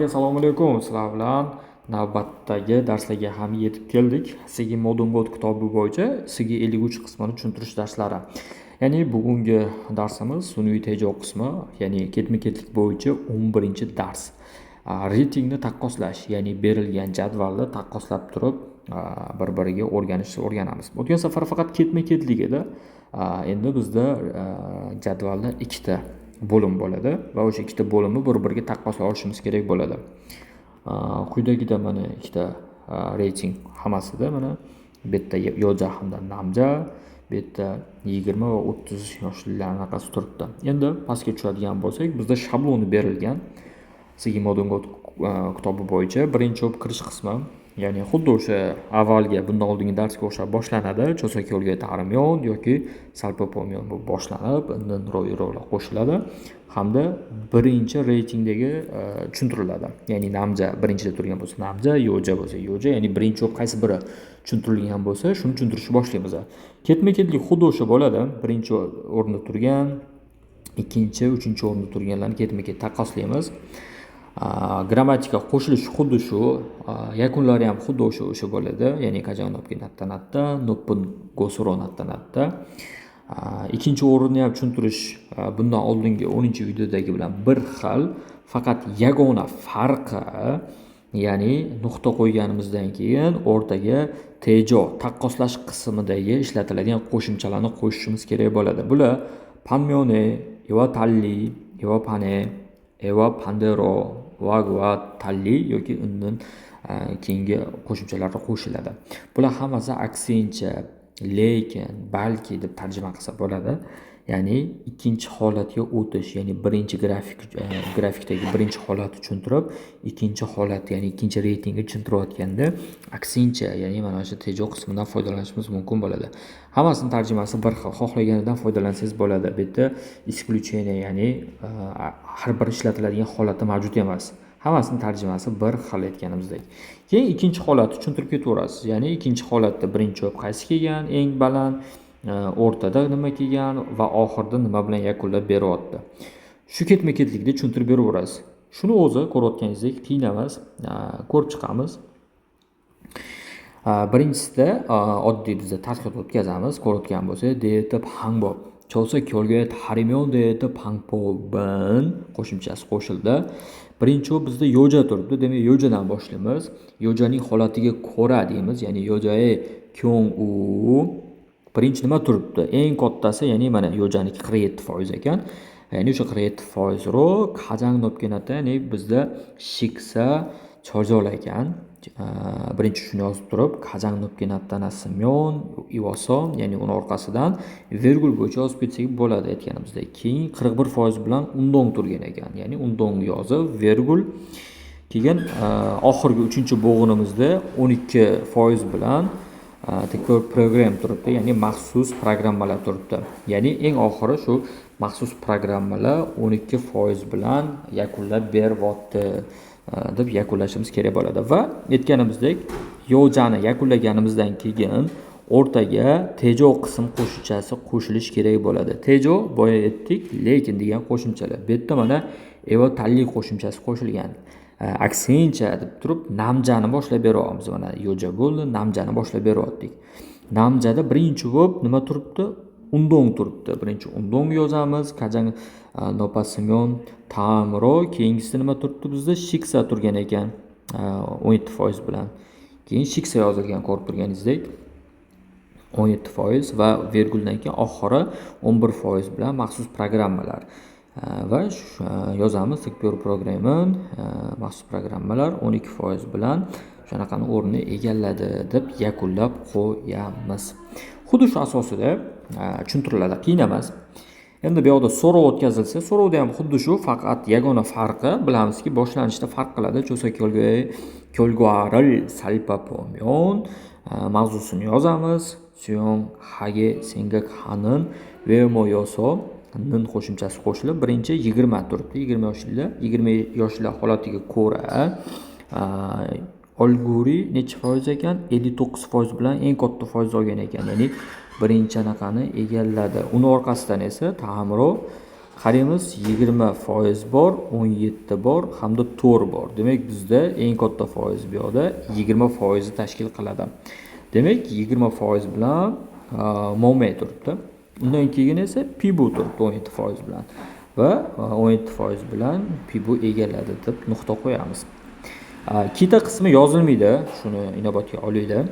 Assalomu alaykum. Sizlar bilan navbatdagi darslarga ham yetib keldik. Sizga Modern Code kitobi bo'yicha sizga 53 qismini tushuntirish darslari. Ya'ni bugungi darsimiz sun'iy tejov qismi, ya'ni ketma-ketlik bo'yicha 11-dars. Ratingni taqqoslash, ya'ni berilgan jadvalni taqqoslab turib, bir-biriga o'rganamiz. O'tgan safar faqat ketma-ketlik edi. Endi bizda jadvalda ikkita bo'lim bo'ladi va o'sha ikkita bo'limni bir-biriga taqqoslab olishimiz kerak bo'ladi. Quyidagida mana ikkita reyting hammasida mana bu yerda yoja hamda namja, bu yerda 20 va 30 yoshlilar anaqasi turibdi. Endi pastga tushadigan bo'lsak, bizda shabloni berilgan. Sizga Modern Code kitobi bo'yicha birinchi kirish qismi, ya'ni xuddi o'sha avvalgi bundan oldingi darsga o'xshab boshlanadi. Cho'sakyo'lga tarimyon yoki salpopomyon bu boshlanib, undan ro'ylar qo'shiladi hamda birinchi reytingdagi tushuntiriladi. Ya'ni namja birinchida turgan bo'lsa namja, yoja bo'lsa yoja, ya'ni birinchi qaysi biri tushuntirilgan bo'lsa, shuni tushuntirishni boshlaymiz. Ketma-ketlik xuddi o'sha bo'ladi. Birinchi o'rinda turgan, ikkinchi, uchinchi o'rinda turganlarni ketma-ket taqqoslaymiz. Grammatika qo'shilishi xuddi shu, yakunlari ham xuddi o'sha bo'ladi. Ya'ni kajanobki natta, nopun gosuro natta. Ikkinchi o'rinni ham tushuntirish bundan oldingi 10-videodagi bilan bir xil, faqat yagona farqi, ya'ni nuqta qo'yganimizdan keyin o'rtaga tejo taqqoslash qismidagi ishlatiladigan qo'shimchalarni qo'shishimiz kerak bo'ladi. Bular panmyone, eva talli, eva pane, eva pandero, vagva talli yoki undan keyingi qo'shimchalarga qo'shiladi. Bular hammasi aksencha, lekin, balki deb tarjima qilsa bo'ladi. Ya'ni ikkinchi holatga o'tish, ya'ni birinchi grafikdagi birinchi holatni tushuntirib, ikkinchi holat, ya'ni ikkinchi reytingni tushuntirayotganda aksencha, ya'ni mana shu tejo qismidan foydalanishimiz mumkin bo'ladi. Hammasining tarjimasi bir xil, xohlaganidan foydalansangiz bo'ladi. Bu yerda исключение, ya'ni har bir ishlatiladigan holatda mavjud emas. Hammasining tarjimasi bir xil aytganimizdek. Keyin ikkinchi holatni tushuntirib ketaverasiz. Ya'ni ikkinchi holatda birinchi qaysi kelgan, eng baland, o'rtada nima kelgan va oxirida nima bilan yakunlab beryapti. Shu ketma-ketlikni tushuntirib beraverasiz. Shuni o'zi ko'rayotganingizdek qiyin emas, ko'rib chiqamiz. Birinchisida oddiy bizda tadqiqot o'tkazamiz. Ko'rayotgan bo'lsa, deyta hangbob. Cho'sakyo'lga tarimyon deyta pangpobin qo'shimchasi qo'shildi. Birinchi bizda yoja turibdi. Demak, yojadan boshlaymiz. Yojaning holatiga ko'ra deymiz, ya'ni yojae kyong u. Birinchi nima turibdi? Eng kattasi, ya'ni mana yojaniki 47% ekan. Ya'ni o'sha 47% ro qajang nopkenata, ya'ni bizda shiksa chorjol ekan. Birinchi shuni yozib turib, qajang nopkenata nasimyon ivoson, ya'ni uni orqasidan virgul bo'yicha yozib ketsak bo'ladi aytganimizdek. Keyin 41% bilan undong turgan ekan. Ya'ni undong yozib virgul. Keyin oxirgi 3-bo'g'inimizda 12% bilan tekrar program turibdi, ya'ni maxsus programmalar turibdi. Ya'ni eng oxiri shu maxsus programmalar 12% bilan yakunlab beryapti deb yakunlashimiz kerak bo'ladi. Va aytganimizdek, yojani yakunlaganimizdan keyin o'rtaga tejo qism qo'shimchasi qo'shilish kerak bo'ladi. Tejo boya aytdik, lekin degan qo'shimchalar. Bu yerda mana eva talli qo'shimchasi qo'shilgan. Aksencha deb turib namjani boshlab beryapmiz. Mana yoja bo'ldi, namjani boshlab beryaptik. Namjada birinchi bo'lib nima turibdi? Undong turibdi. Birinchi undong yozamiz, kajang nopasimyon tamro, keyingisida nima turibdi bizda? Shiksa turgan ekan 17% bilan. Keyin shiksa yozilgan ko'rib turganingizdek 17% va virguldan keyin oxiri 11% bilan maxsus programmalar. Va yozamiz tekpyor programin maxsus programmalar 12% bilan shunaqani o'rnini egalladi deb yakunlab qo'yamiz. Xuddi shu asosida tushuntiriladi, qiyin emas. Endi bu yoqda so'rov o'tkazilsa, so'rovda ham xuddi shu, faqat yagona farqi bilamizki, boshlanishda farq qiladi. Cho'sakyo'lga kyolgwaril salpapomyon mavzusini yozamiz. Suyong hage senga hanin ve moyoso nin qo'shimchasi qo'shilib, birinchi 20 turibdi. 20 yoshlar holatiga ko'ra olguri necha foiz ekan? 59% bilan eng katta foiz olgan ekan. Ya'ni birinchi anaqani egalladi. Uni orqasidan esa ta'miro qaraymiz 20% bor, 17 bor hamda 4 bor. Demak, bizda eng katta foiz bu yoqda 20% tashkil qiladi. Demak, 20% bilan Mo'me turibdi. Undan keyin esa Pibu turibdi 17% bilan va 17% bilan Pibu egalladi deb nuqta qo'yamiz. Kita qismi yozilmaydi, shuni inobatga olinglar.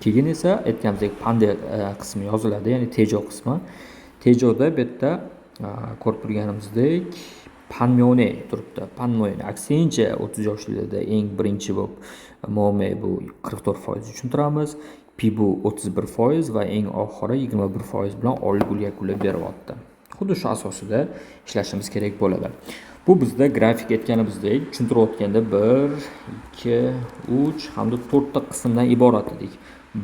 Keyin esa aytganimizdek Pande qismi yoziladi, ya'ni Tejo qismi. Tejoda bu yerda ko'rib turganimizdek Panmyone turibdi. Panmyone aksincha 30 yoshlarda eng birinchi bo'lib Mo'me bu 44% tushuntiramiz. Pibu 31% va eng oxiri 21% bilan olgul yakunlab beryapti. Xuddi shu asosida ishlashimiz kerak bo'ladi. Bu bizda grafik aytganimizdek tushuntirayotganda 1, 2, 3 hamda 4 ta qismdan iborat edik.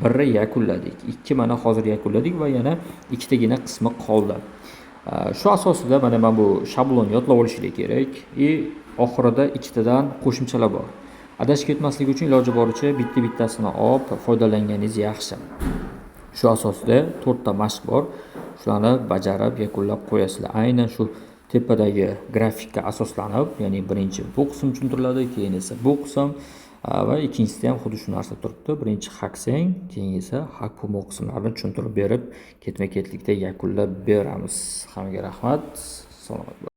Birni yakunladik. 2 mana hozir yakunladik va yana ikkitagina qismi qoldi. Shu asosida mana bu shablonni yodlab olishingiz kerak. Oxirida ikkitadan qo'shimchalar bor. Adashib ketmaslik uchun iloji boricha bittasini olib foydalanganingiz yaxshi. Shu asosida 4 ta mashq bor. Shularni bajarib yakunlab qo'yasizlar. Aynan shu tepadagi grafikka asoslanib, ya'ni birinchi bu qism tushuntiriladi, keyin esa bu qism va ikkinchisida ham xuddi shu narsa turibdi. Birinchi haksang, keyin esa hak pulmo qismlarini tushuntirib berib, ketma-ketlikda yakunlab beramiz. Hammaga rahmat. Salomat bo'ling.